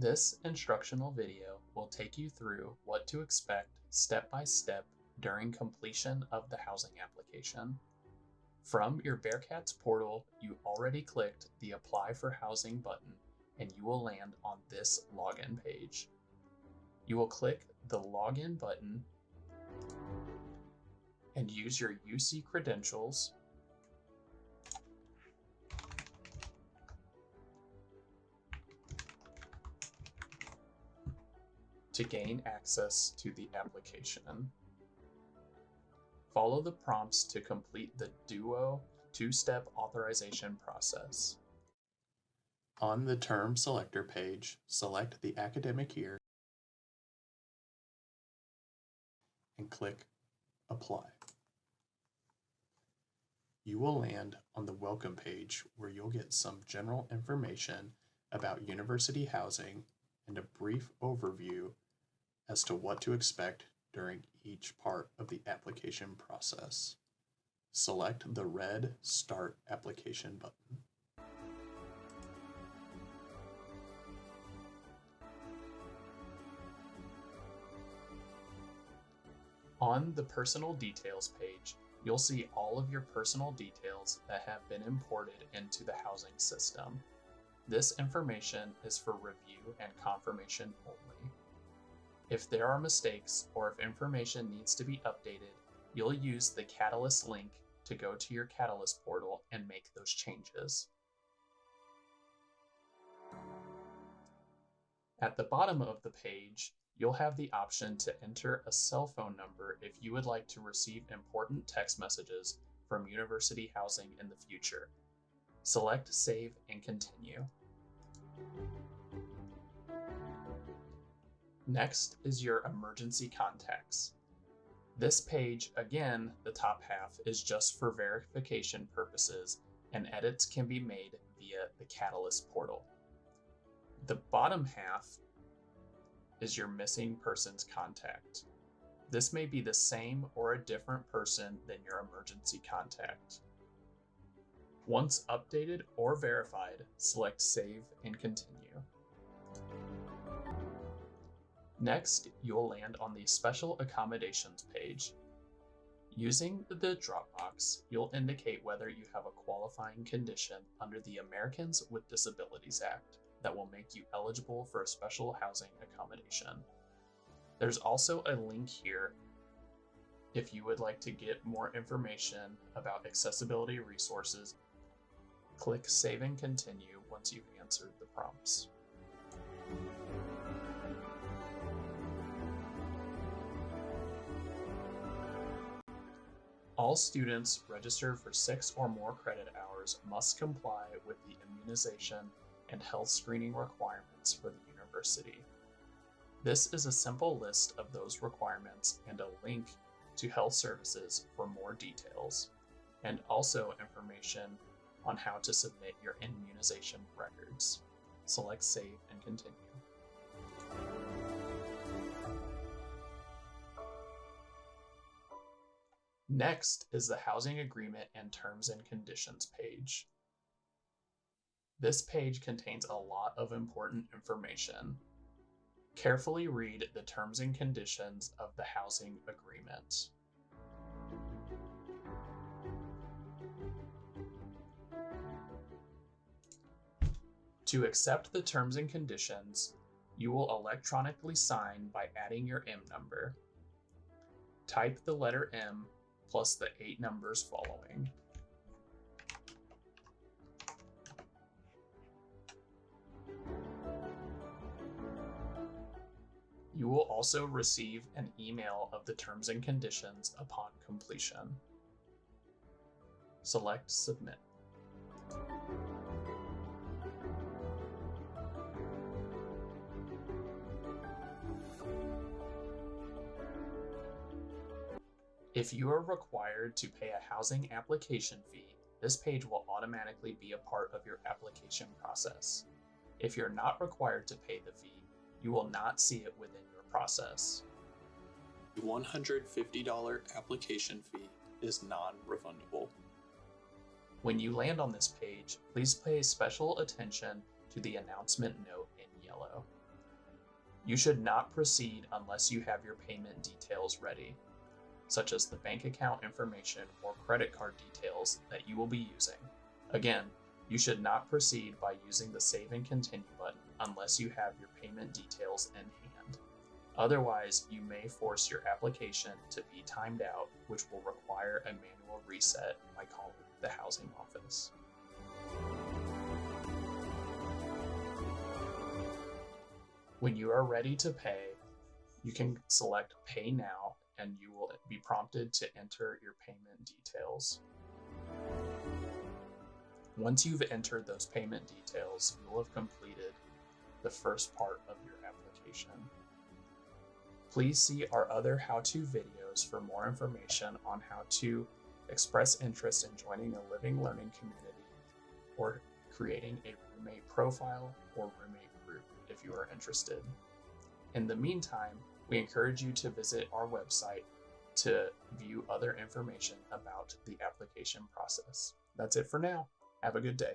This instructional video will take you through what to expect step by step during completion of the housing application. From your Bearcats portal, you already clicked the Apply for Housing button and you will land on this login page. You will click the Login button and use your UC credentials to gain access to the application. Follow the prompts to complete the Duo two-step authorization process. On the term selector page, select the academic year and click Apply. You will land on the welcome page where you'll get some general information about university housing and a brief overview as to what to expect during each part of the application process. Select the red Start Application button. On the Personal Details page, you'll see all of your personal details that have been imported into the housing system. This information is for review and confirmation only. If there are mistakes or if information needs to be updated, you'll use the Catalyst link to go to your Catalyst portal and make those changes. At the bottom of the page, you'll have the option to enter a cell phone number if you would like to receive important text messages from university housing in the future. Select Save and Continue. Next is your emergency contacts. This page, again, the top half, is just for verification purposes, and edits can be made via the Catalyst portal. The bottom half is your missing persons contact. This may be the same or a different person than your emergency contact. Once updated or verified, select Save and Continue. Next, you'll land on the Special Accommodations page. Using the drop box, you'll indicate whether you have a qualifying condition under the Americans with Disabilities Act that will make you eligible for a special housing accommodation. There's also a link here if you would like to get more information about accessibility resources. Click Save and Continue once you've answered the prompts. All students registered for 6 or more credit hours must comply with the immunization and health screening requirements for the university. This is a simple list of those requirements and a link to health services for more details, and also information on how to submit your immunization records. Select Save and Continue. Next is the Housing Agreement and Terms and Conditions page. This page contains a lot of important information. Carefully read the terms and conditions of the housing agreement. To accept the terms and conditions, you will electronically sign by adding your M number. Type the letter M plus the 8 numbers following. You will also receive an email of the terms and conditions upon completion. Select Submit. If you are required to pay a housing application fee, this page will automatically be a part of your application process. If you're not required to pay the fee, you will not see it within your process. The $150 application fee is non-refundable. When you land on this page, please pay special attention to the announcement note in yellow. You should not proceed unless you have your payment details ready, such as the bank account information or credit card details that you will be using. Again, you should not proceed by using the Save and Continue button unless you have your payment details in hand. Otherwise, you may force your application to be timed out, which will require a manual reset by calling the housing office. When you are ready to pay, you can select Pay Now and you will be prompted to enter your payment details. Once you've entered those payment details, you will have completed the first part of your application. Please see our other how-to videos for more information on how to express interest in joining a living learning community or creating a roommate profile or roommate group if you are interested. In the meantime, we encourage you to visit our website to view other information about the application process. That's it for now. Have a good day.